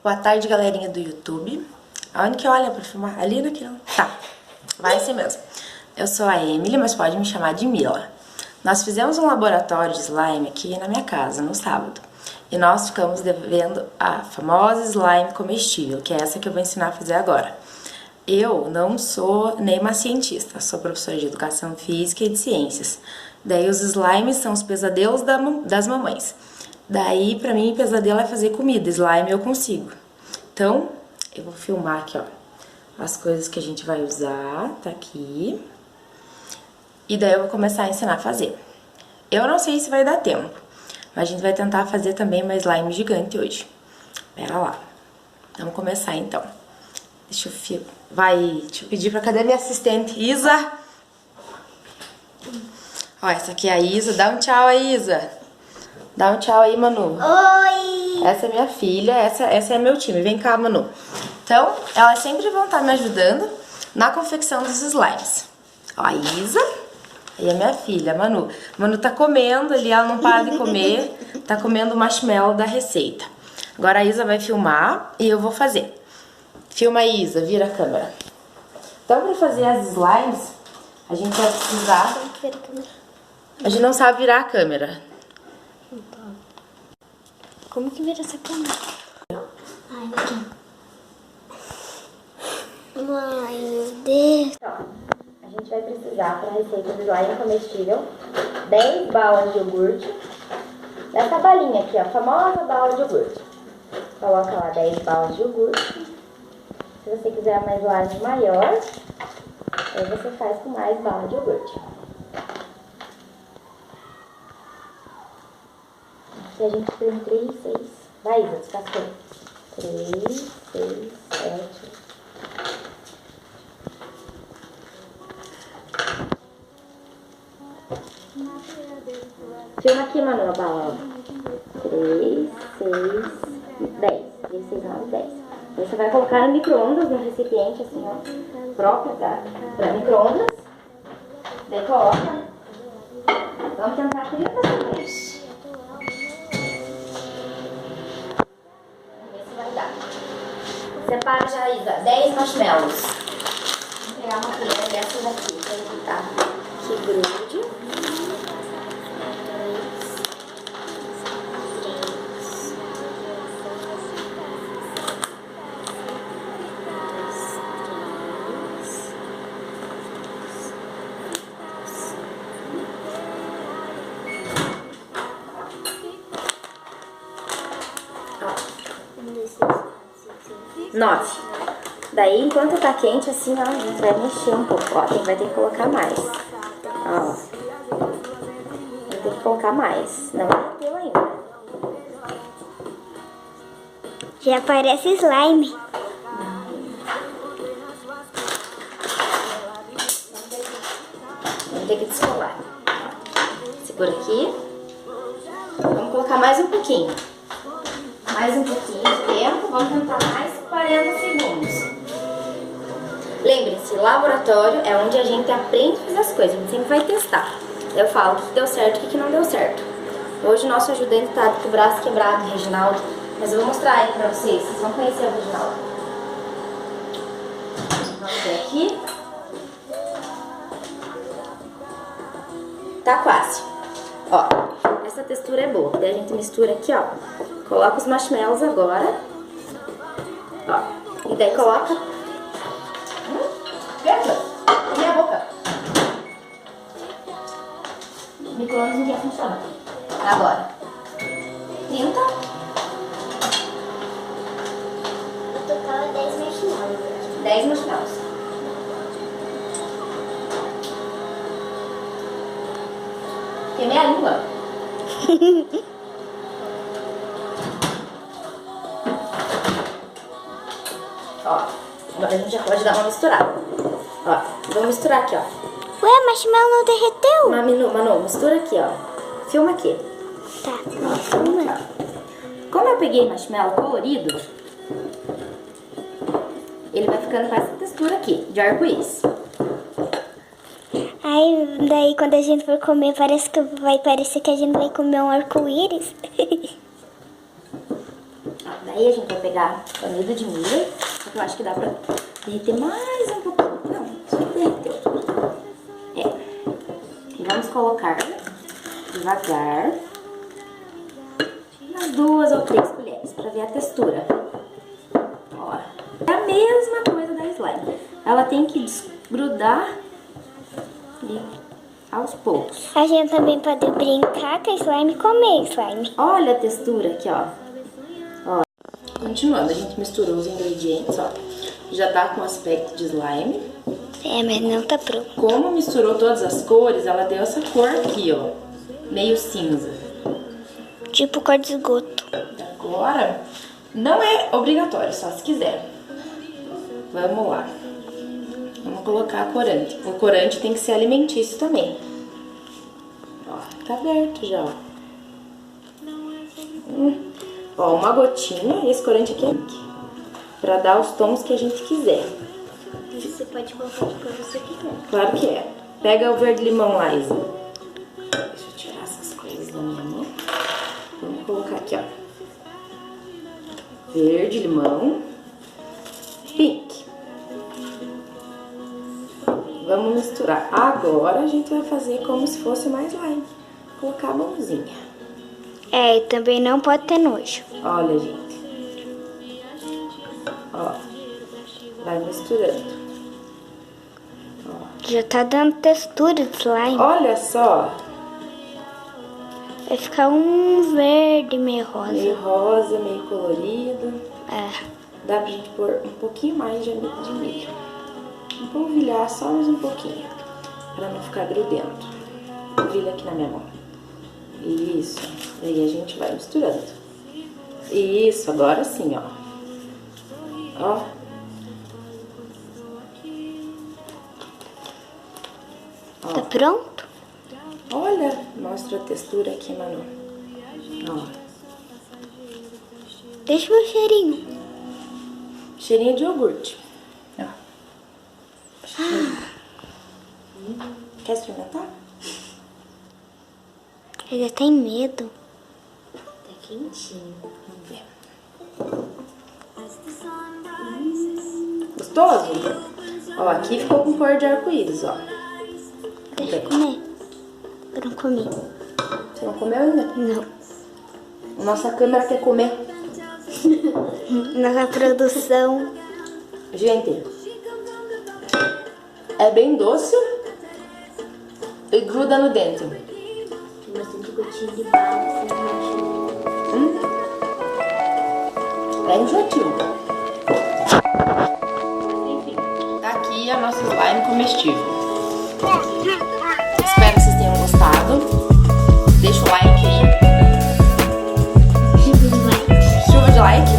Boa tarde, galerinha do YouTube. Aonde que olha pra filmar? Ali naquele... Tá, vai ser mesmo. Eu sou a Emily, mas pode me chamar de Mila. Nós fizemos um laboratório de slime aqui na minha casa, no sábado. E nós ficamos devendo a famosa slime comestível, que é essa que eu vou ensinar a fazer agora. Eu não sou nem uma cientista, sou professora de educação física e de ciências. Daí os slimes são os pesadelos das mamães. Daí, pra mim, pesadelo é fazer comida, slime eu consigo. Então, eu vou filmar aqui, ó, as coisas que a gente vai usar, tá aqui. E daí eu vou começar a ensinar a fazer. Eu não sei se vai dar tempo, mas a gente vai tentar fazer também uma slime gigante hoje. Pera lá. Vamos começar, então. Deixa eu pedir pra cadê minha assistente, Isa? Ó, essa aqui é a Isa. Dá um tchau aí, Isa. Dá um tchau aí, Manu. Oi! Essa é minha filha, essa é meu time. Vem cá, Manu. Então, elas sempre vão estar me ajudando na confecção dos slimes. Ó, a Isa e a minha filha, a Manu. Manu tá comendo ali, ela não para de comer. Tá comendo o marshmallow da receita. Agora a Isa vai filmar e eu vou fazer. Filma aí, Isa, vira a câmera. Então, pra fazer as slimes, a gente vai precisar... A gente não sabe virar a câmera. Como que vira essa câmera? Ai, daqui. Ai, meu Deus. Então, a gente vai precisar, para a receita de slime comestível, 10 balas de iogurte. Dessa balinha aqui, ó, a famosa bala de iogurte. Coloca lá 10 balas de iogurte. Se você quiser uma slime maior, aí você faz com mais bala de iogurte. Aqui a gente tem 3, 6. Vai, Isa, descascou. 3, 6, 7. Filma aqui, Manu, a bala. 3, 6, 10. 3, 6, 9, 10. Aí você vai colocar no micro-ondas, no recipiente, assim, ó. Próprio pra micro-ondas. Daí coloca. Vamos tentar 30 segundos. Separa já, Isa, 10 marshmallows. Vou pegar uma colher dessas aqui pra evitar que grude. Note, daí enquanto tá quente assim, ó, a gente vai mexer um pouco, ó, vai ter que colocar mais, ó, vai ter que colocar mais, não bateu ainda. Já parece slime. Vamos ter que descolar. Segura aqui, vamos colocar mais um pouquinho. Mais um pouquinho de tempo, vamos tentar mais 40 segundos. Lembre-se, laboratório é onde a gente aprende a fazer as coisas, a gente sempre vai testar. Eu falo o que deu certo e o que não deu certo. Hoje o nosso ajudante está com o braço quebrado, Reginaldo, mas eu vou mostrar ele pra vocês vão conhecer o Reginaldo. Vamos ver aqui. Tá quase. Ó, essa textura é boa, daí a gente mistura aqui, ó. Coloca os marshmallows agora. Ó. E daí coloca... Fecha! Minha boca! O micro-ondas não quer funcionar. Agora. 30. Eu tocava 10 marshmallows. 10 marshmallows. Queimei a língua. Ó, agora a gente já pode dar uma misturada. Ó, vamos misturar aqui, ó. Ué, marshmallow não derreteu? Manu, mistura aqui, ó. Filma aqui. Tá, Ó, filma aqui, ó. Como eu peguei marshmallow colorido, ele vai ficando com essa textura aqui, de arco-íris. Aí, daí quando a gente for comer, vai parecer que a gente vai comer um arco-íris. Daí Aí a gente vai pegar amido de milho, só que eu acho que dá pra derreter mais um pouquinho. Não, só derreteu. E vamos colocar devagar umas 2 ou 3 colheres pra ver a textura. Ó, é a mesma coisa da slime. Ela tem que desgrudar e aos poucos. A gente também pode brincar com a slime e comer slime. Olha a textura aqui, ó. Continuando, a gente misturou os ingredientes, ó. Já tá com aspecto de slime. É, mas não tá pronto. Como misturou todas as cores, ela deu essa cor aqui, ó. Meio cinza. Tipo cor de esgoto. Agora, não é obrigatório, só se quiser. Vamos lá. Vamos colocar corante. O corante tem que ser alimentício também. Ó, tá aberto já, ó. Ó, uma gotinha, e esse corante aqui é pra dar os tons que a gente quiser. Você pode colocar o que você quiser. Claro que é. Pega o verde-limão lá, Isa. Deixa eu tirar essas coisas da minha mão. Vamos colocar aqui, ó. Verde-limão. Pink. Vamos misturar. Agora a gente vai fazer como se fosse mais slime. Colocar a mãozinha. É, e também não pode ter nojo. Olha, gente. Ó. Vai misturando. Ó. Já tá dando textura de slime. Olha só. Vai ficar um verde meio rosa. Meio rosa, meio colorido. É. Dá pra gente pôr um pouquinho mais de amido de milho. Polvilhar só mais um pouquinho. Pra não ficar grudento. Polvilha aqui na minha mão. Isso. Daí a gente vai misturando. Isso, agora sim, ó. Ó. Tá pronto? Olha, mostra a textura aqui, Manu. Ó. Deixa o meu cheirinho. Cheirinho de iogurte. Ó. Quer experimentar? Eu já tenho medo. Tá quentinho. Vamos ver. Gostoso? Ó, aqui ficou com cor de arco-íris, ó. Deixa eu comer. Eu não comi. Você não comeu ainda? Não. Nossa câmera quer comer. Nossa produção. Gente, é bem doce e gruda no dente. Tem bastante gotinha de bala. É enjoativo. Enfim, tá aqui a nossa slime comestível. Espero que vocês tenham gostado. Deixa o like aí. Tipo de like. Chuva de like.